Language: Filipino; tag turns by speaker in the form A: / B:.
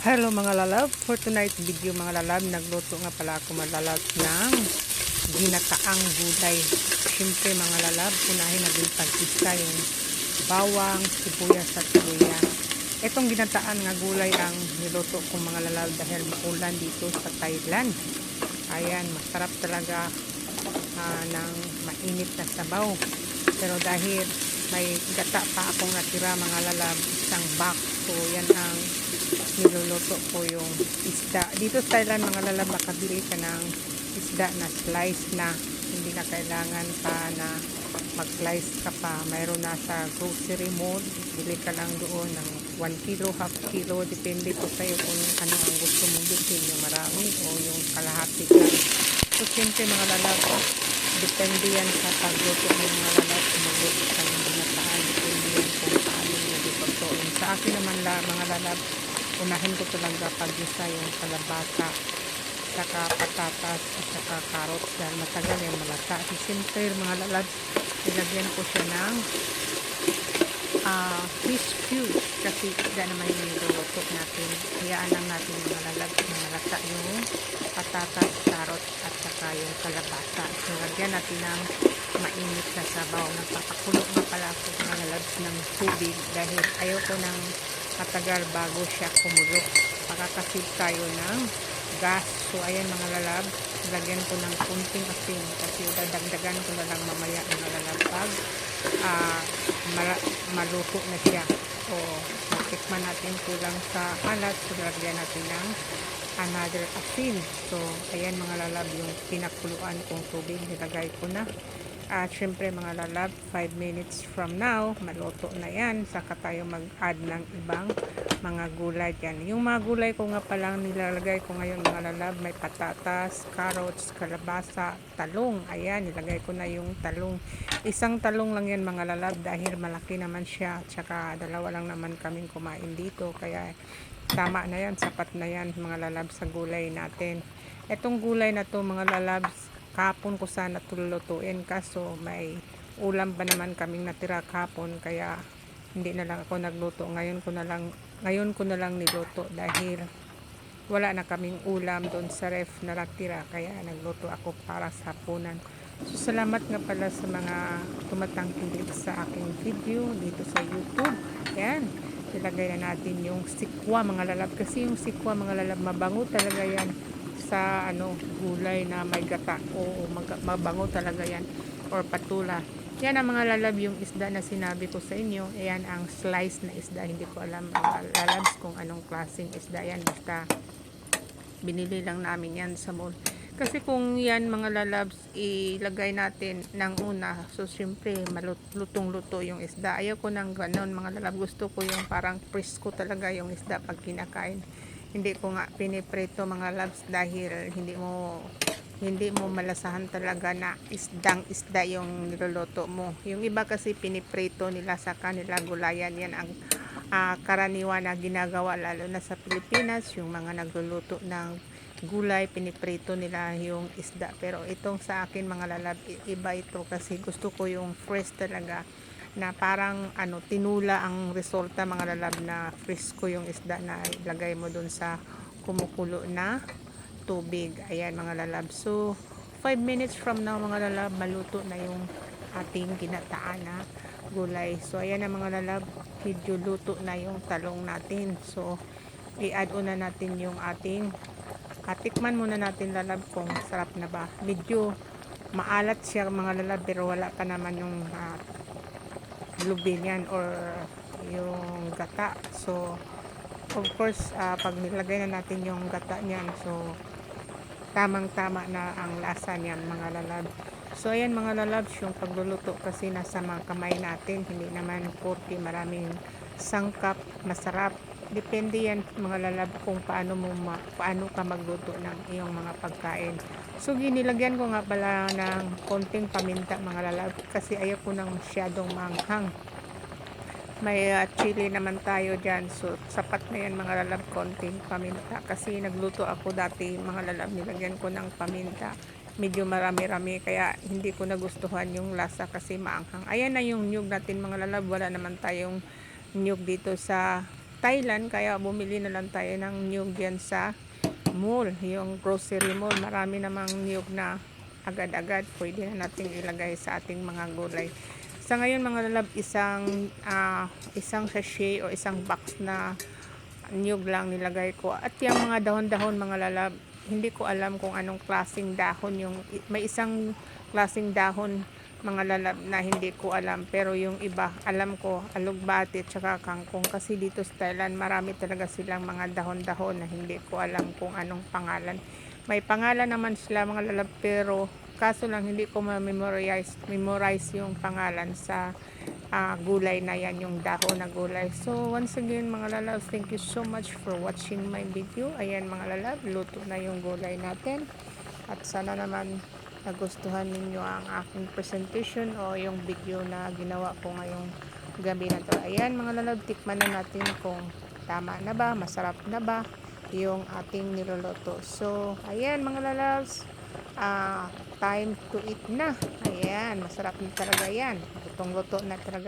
A: Hello mga lalab, for tonight's video mga lalab, nagluto nga pala ako mga lalab ng ginataang gulay. Siyempre mga lalab, unahin natin pag-isa yung bawang, sibuyas at luya. Itong ginataan nga gulay ang niluto ko mga lalab dahil maulan dito sa Thailand. Ayan, masarap talaga ng mainit na sabaw. Pero dahil may gata pa akong natira mga lalab, isang box, so yan ang niluluto ko yung isda. Dito sa Thailand mga lalab, makabili ka ng isda na slice na, hindi na kailangan pa na mag-slice ka pa. Mayroon na sa grocery mall, bili ka lang doon ng 1 kilo, half kilo, depende po sa'yo kung ano ang gusto mong bilhin, yung marami o yung kalahati lang. So siyempre mga lalab, depende yan sa pagluto ng mga lalab, kung magluto ka ng ginataan, depende yan kung paano yung lutuin. Sa akin naman mga lalab, unahin ko talaga pag-isa yung kalabasa, saka patatas, at saka carrots dahil matagal yung malata. So siyempre mga lalab, ilagyan ko siya ng fish cubes kasi isda naman yung niluluto natin. Hayaan lang natin yung malalag na malata yung patatas, carrots at saka yung kalabasa. So lagyan natin ng mainit na sabaw. Nagpapakulo nga pala ako malalabs ng tubig dahil ayaw ko ng matagal bago siya kumulo. Pakakasip tayo ng gas. So ayan mga lalab, lagyan ko ng kunting asin kasi dadagdagan ko na lang mamaya mga lalab pag maluto na siya. So matikman natin kulang sa alat, so lagyan natin ng another asin. So ayan mga lalab, yung pinakuluan kong tubig nilagay ko na. At syempre mga lalab, 5 minutes from now maluto na yan, saka tayo mag-add ng ibang mga gulay dyan. Yung mga gulay ko nga palang nilalagay ko ngayon mga lalab, may patatas, carrots, kalabasa, talong. Ayan, nilagay ko na yung talong. Isang talong lang yan mga lalab dahil malaki naman siya, tsaka dalawa lang naman kaming kumain dito, kaya tama na yan, sapat na yan mga lalab sa gulay natin. Etong gulay na to mga lalabs, kahapon ko sana tulutuin kaso may ulam pa naman kaming natira kahapon, kaya hindi na lang ako nagluto. Ngayon ko na lang niluto dahil wala na kaming ulam doon sa ref na natira, kaya nagluto ako para sa hapunan. So salamat nga pala sa mga tumatangkilik sa aking video dito sa YouTube. Ayan, ilagay na natin yung sikwa mga lalab, kasi yung sikwa mga lalab mabango talaga yan sa gulay na may gata, o mabango talaga yan, or patula. Yan ang mga lalab, yung isda na sinabi ko sa inyo. Ayan ang slice na isda, hindi ko alam mga lalabs kung anong klaseng isda yan, basta binili lang namin yan sa mall. Kasi kung yan mga lalabs ilagay natin ng una, so siyempre malutong luto yung isda. Ayaw ko ng ganon mga lalab, gusto ko yung parang presko talaga yung isda pag kinakain. Hindi ko nga piniprito mga labs dahil hindi mo malasahan talaga na isda yung niluluto mo. Yung iba kasi piniprito nila sa kanila gulayan. Yan ang karaniwan na ginagawa lalo na sa Pilipinas. Yung mga nagluluto ng gulay, piniprito nila yung isda. Pero itong sa akin mga lalab, iba ito kasi gusto ko yung fresh talaga, na parang tinula ang resulta mga lalab, na fresco yung isda na ilagay mo dun sa kumukulo na tubig. Ayan mga lalab, so 5 minutes from now mga lalab, maluto na yung ating ginataan na gulay. So ayan na mga lalab, medyo luto na yung talong natin. So i-add na natin yung ating tikman muna natin lalab kung sarap na ba. Medyo maalat siya mga lalab, pero wala pa naman yung lubin yan or yung gata. So of course pag nilagay na natin yung gata niyan, so tamang tama na ang lasa niyan mga lalab. So ayan mga lalabs, yung pagluluto kasi nasa mga kamay natin, hindi naman porke maraming sangkap masarap. Depende yan mga lalab kung paano ka magluto ng iyong mga pagkain. So ginilagyan ko nga pala ng konting paminta mga lalab kasi ayaw ko nang masyadong manghang. May chili naman tayo dyan, so sapat na yan mga lalab, konting paminta. Kasi nagluto ako dati mga lalab, nilagyan ko ng paminta, medyo marami-rami, kaya hindi ko nagustuhan yung lasa kasi maanghang. Ayan na yung nyug natin mga lalab, wala naman tayong nyug dito sa Thailand, kaya bumili na lang tayo ng niyog yan sa mall, yung grocery mall. Marami namang niyog na agad-agad pwede na nating ilagay sa ating mga gulay. Sa ngayon mga lalab, isang sachet o isang box na niyog lang nilagay ko. At yung mga dahon-dahon mga lalab, hindi ko alam kung anong klaseng dahon yung, may isang klaseng dahon mga lalab na hindi ko alam, pero yung iba alam ko, alugbati at saka kangkong, kasi dito sa Thailand marami talaga silang mga dahon-dahon na hindi ko alam kung anong pangalan. May pangalan naman sila mga lalab, pero kaso lang hindi ko memorize yung pangalan sa gulay na yan, yung dahon na gulay. So once again mga lalab, thank you so much for watching my video. Ayan mga lalab, luto na yung gulay natin, at sana naman nagustuhan ninyo ang aking presentation o yung video na ginawa ko ngayong gabi na to. Ayan mga lalab, tikman na natin kung tama na ba, masarap na ba yung ating niluluto. So ayan mga lalabs, time to eat na. Ayan, masarap na talaga yan, lutong luto na talaga.